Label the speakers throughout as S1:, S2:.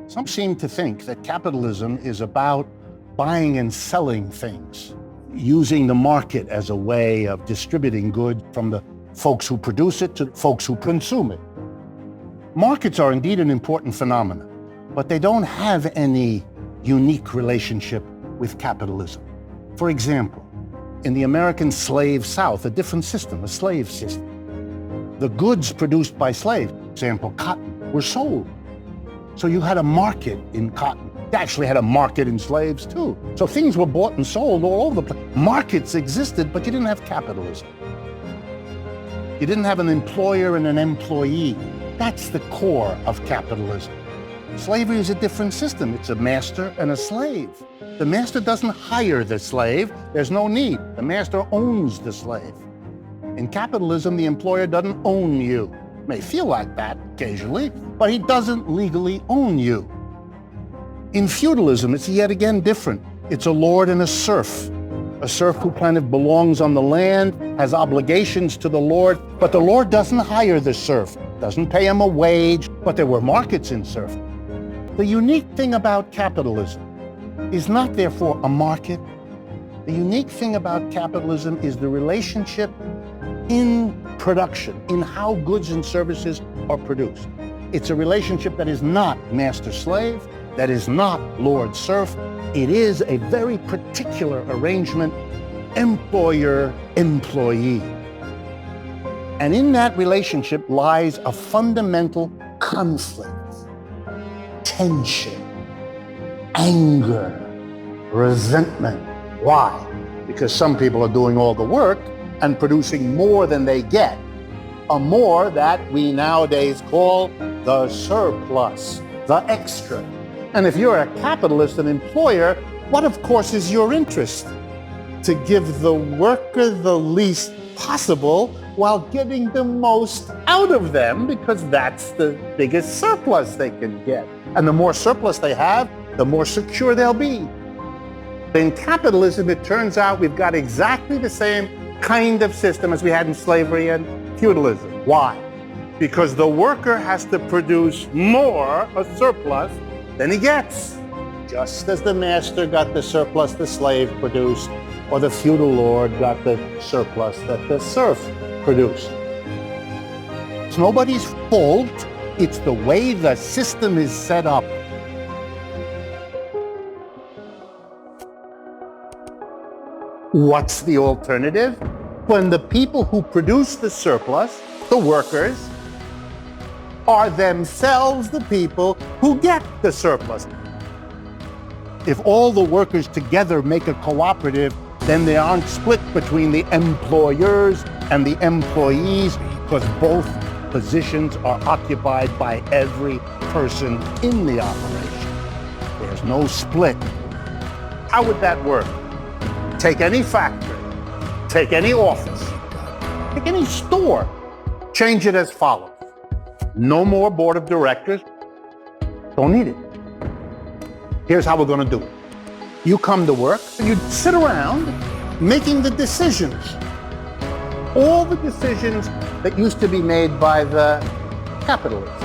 S1: Some seem to think that capitalism is about buying and selling things, using the market as a way of distributing goods from the folks who produce it to folks who consume it. Markets are indeed an important phenomenon, but they don't have any unique relationship with capitalism. For example, in the American slave South, a different system, a slave system. The goods produced by slaves, for example, cotton, were sold. So you had a market in cotton. You actually had a market in slaves too. So things were bought and sold all over the place. Markets existed, but you didn't have capitalism. You didn't have an employer and an employee. That's the core of capitalism. Slavery is a different system. It's a master and a slave. The master doesn't hire the slave. There's no need. The master owns the slave. In capitalism, the employer doesn't own you. May feel like that occasionally, but he doesn't legally own you. In feudalism, it's yet again different. It's a lord and a serf who kind of belongs on the land, has obligations to the lord, but the lord doesn't hire the serf, doesn't pay him a wage, but there were markets in serfdom. The unique thing about capitalism is not therefore a market. The unique thing about capitalism is the relationship in production, in how goods and services are produced. It's a relationship that is not master-slave, that is not lord-serf. It is a very particular arrangement, employer-employee. And in that relationship lies a fundamental conflict, tension, anger, resentment. Why? Because some people are doing all the work and producing more than they get, a more that we nowadays call the surplus, the extra. And if you're a capitalist, an employer, what of course is your interest? To give the worker the least possible while getting the most out of them, because that's the biggest surplus they can get. And the more surplus they have, the more secure they'll be. In capitalism, it turns out we've got exactly the same kind of system as we had in slavery and feudalism. Why? Because the worker has to produce more, a surplus, than he gets. Just as the master got the surplus the slave produced, or the feudal lord got the surplus that the serf produced. It's nobody's fault. It's the way the system is set up. What's the alternative? When the people who produce the surplus, the workers, are themselves the people who get the surplus. If all the workers together make a cooperative, then they aren't split between the employers and the employees, because both positions are occupied by every person in the operation. There's no split. How would that work? Take any factory, take any office, take any store, change it as follows. No more board of directors. Don't need it. Here's how we're going to do it. You come to work, and you sit around making the decisions. All the decisions that used to be made by the capitalists.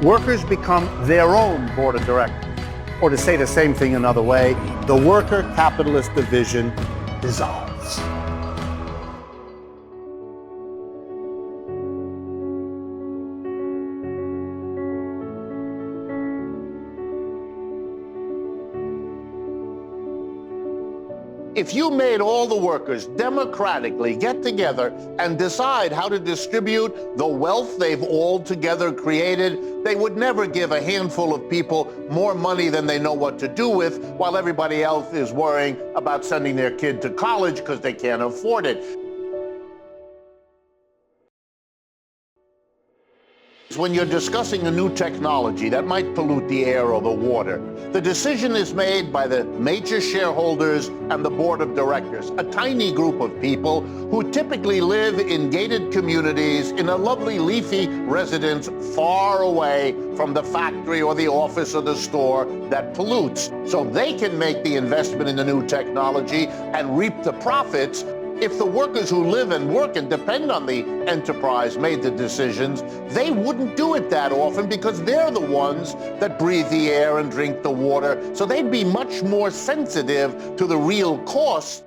S1: Workers become their own board of directors. Or to say the same thing another way, the worker-capitalist division dissolves. If you made all the workers democratically get together and decide how to distribute the wealth they've all together created, they would never give a handful of people more money than they know what to do with, while everybody else is worrying about sending their kid to college because they can't afford it. When you're discussing a new technology that might pollute the air or the water, the decision is made by the major shareholders and the board of directors, a tiny group of people who typically live in gated communities in a lovely leafy residence far away from the factory or the office or the store that pollutes. So they can make the investment in the new technology and reap the profits
S2: If the workers who live and work and depend on the enterprise made the decisions, they wouldn't do it that often because they're the ones that breathe the air and drink the water. So they'd be much more sensitive to the real cost.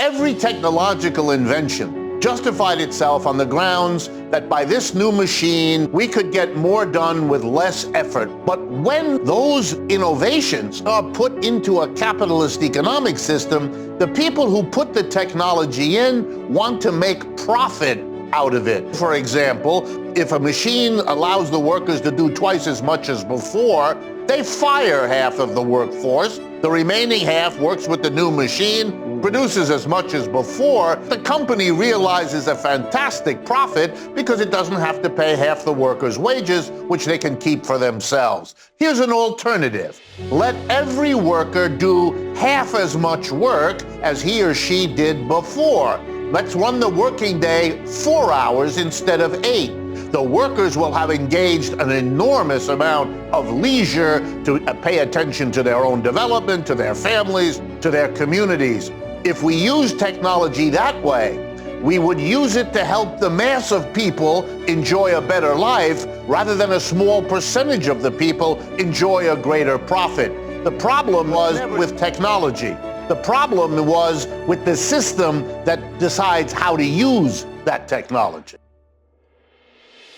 S2: Every technological invention justified itself on the grounds that by this new machine, we could get more done with less effort. But when those innovations are put into a capitalist economic system, the people who put the technology in want to make profit out of it. For example, if a machine allows the workers to do twice as much as before, they fire half of the workforce. The remaining half works with the new machine, produces as much as before. The company realizes a fantastic profit because it doesn't have to pay half the workers' wages, which they can keep for themselves. Here's an alternative. Let every worker do half as much work as he or she did before. Let's run the working day 4 hours instead of 8. The workers will have engaged an enormous amount of leisure to pay attention to their own development, to their families, to their communities. If we use technology that way, we would use it to help the mass of people enjoy a better life rather than a small percentage of the people enjoy a greater profit. The problem was with technology. The problem was with the system that decides how to use that technology.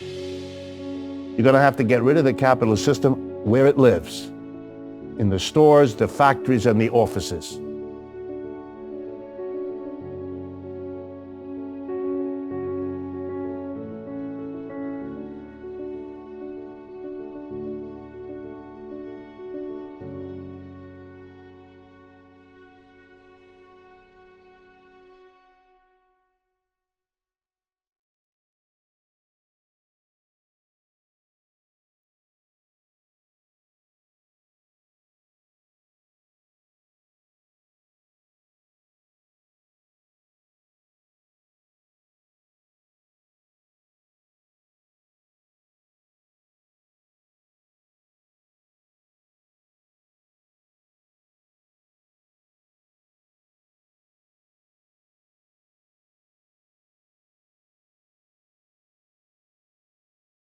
S1: You're going to have to get rid of the capitalist system where it lives, in the stores, the factories, and the offices.